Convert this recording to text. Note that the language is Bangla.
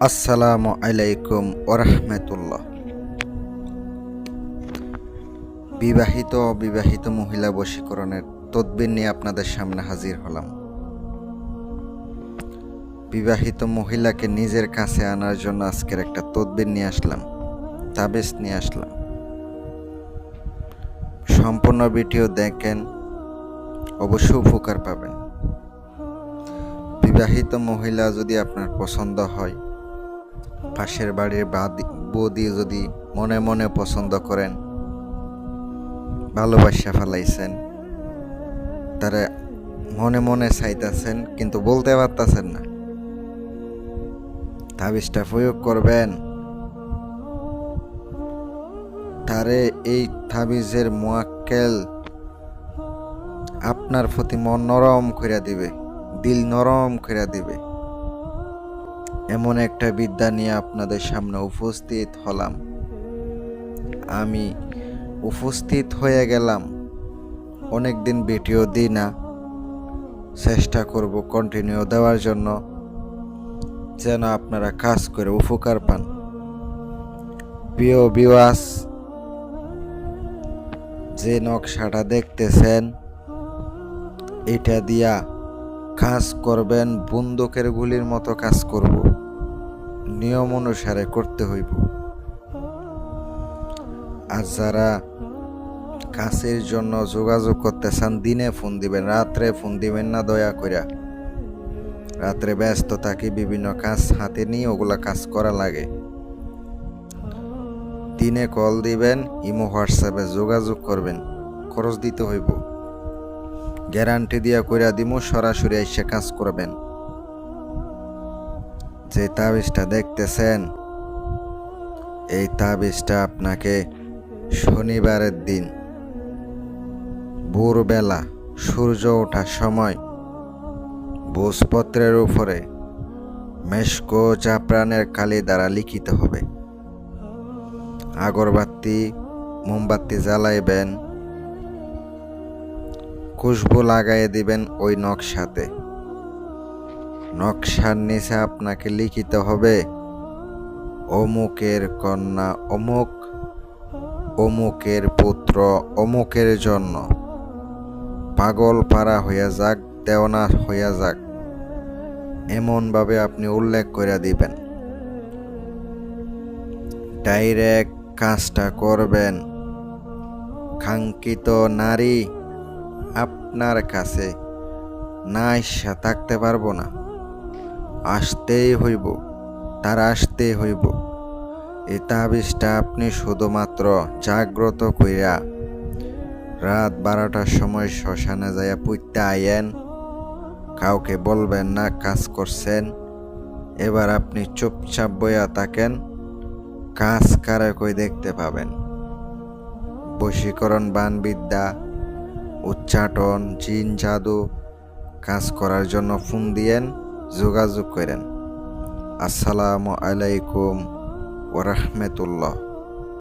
আসসালামু আলাইকুম ওরহমতুল্লাহ। বিবাহিত ও অবিবাহিত মহিলা বশীকরণের তদবির নিয়ে আপনাদের সামনে হাজির হলাম। বিবাহিত মহিলাকে নিজের কাছে আনার জন্য আজকের একটা তদবির নিয়ে আসলাম, তাবিজ নিয়ে আসলাম। সম্পূর্ণ ভিডিও দেখেন, অবশ্যই উপকার পাবেন। বিবাহিত মহিলা যদি আপনার পছন্দ হয়, পাশের বাড়ির বৌদি যদি মনে মনে পছন্দ করেন, ভালোবাসা ফেলাইছেন, তারা মনে মনে চাইতেছেন কিন্তু বলতে পারতেছেন না, তাবিজটা প্রয়োগ করবেন। তারে এই তাবিজের মুয়াক্কেল আপনার প্রতি মন নরম করে দিবে, দিল নরম করে দিবে। এমন একটা বিদ্যা নিয়ে আপনাদের সামনে উপস্থিত হলাম। আমি উপস্থিত হয়ে গেলাম। অনেকদিন ভিডিও দিই না, চেষ্টা করব কন্টিনিউ দেওয়ার জন্য, যেন আপনারা কাজ করে উপকার পান। প্রিয় ভিউয়ার্স, যে নকশাটা দেখতেছেন, এটা দিয়া কাজ করবেন, বন্দুকের গুলির মতো কাজ করব, নিয়ম অনুসারে করতে হইব। আর যারা কাজের জন্য যোগাযোগ করতে চান, দিনে ফোন দিবেন, রাত্রে ফোন দিবেন না দয়া করে। রাত্রে ব্যস্ত থাকি, বিভিন্ন কাজ হাতে নিয়ে ওগুলা কাজ করা লাগে। দিনে কল দিবেন, ইমো হোয়াটসঅ্যাপে যোগাযোগ করবেন, খরচ দিতে হইব। গ্যারান্টি দিয়া কইরা দিমু, সরাসরি এসে কাজ করবেন। যে তাবিজটা দেখতেছেন, এই তাবিজটা আপনাকে শনিবারের দিন ভোরবেলা সূর্য ওঠার সময় ভোজপত্রের উপরে মেশকো জাফরানের কালি দ্বারা লিখিত হবে। আগরবাতি মোমবাতি জ্বালাইবেন, খুশবু লাগাই দিবেন ওই নকশাতে। নকশার নিচে আপনাকে লিখিত হবে, অমুকের কন্যা অমুক, অমুকের পুত্র অমুকের জন্য পাগল পারা হইয়া যাক, দেওনা হইয়া যাক, এমনভাবে আপনি উল্লেখ করে দিবেন। ডাইরেক্ট কাজটা করবেন। কাঙ্ক্ষিত নারী আপনার কাছে না আইসা থাকতে পারবো না, আসতেই হইব, তার আসতেই হইব। এই তাবিজটা আপনি শুধুমাত্র জাগ্রত কইরা রাত 12টার সময় শ্মশানে যাইয়া পুঁততে আইয়েন। কাউকে বলবেন না কাজ করছেন। এবার আপনি চুপচাপ বইয়া থাকেন, কাজ কারে কই দেখতে পাবেন। বশীকরণ, বানবিদ্যা, উচ্চাটন, জিন জাদু কাজ করার জন্য ফোন দিয়েন, যোগাযোগ করেন। আসসালামু আলাইকুম ওরহমতুল্লাহ।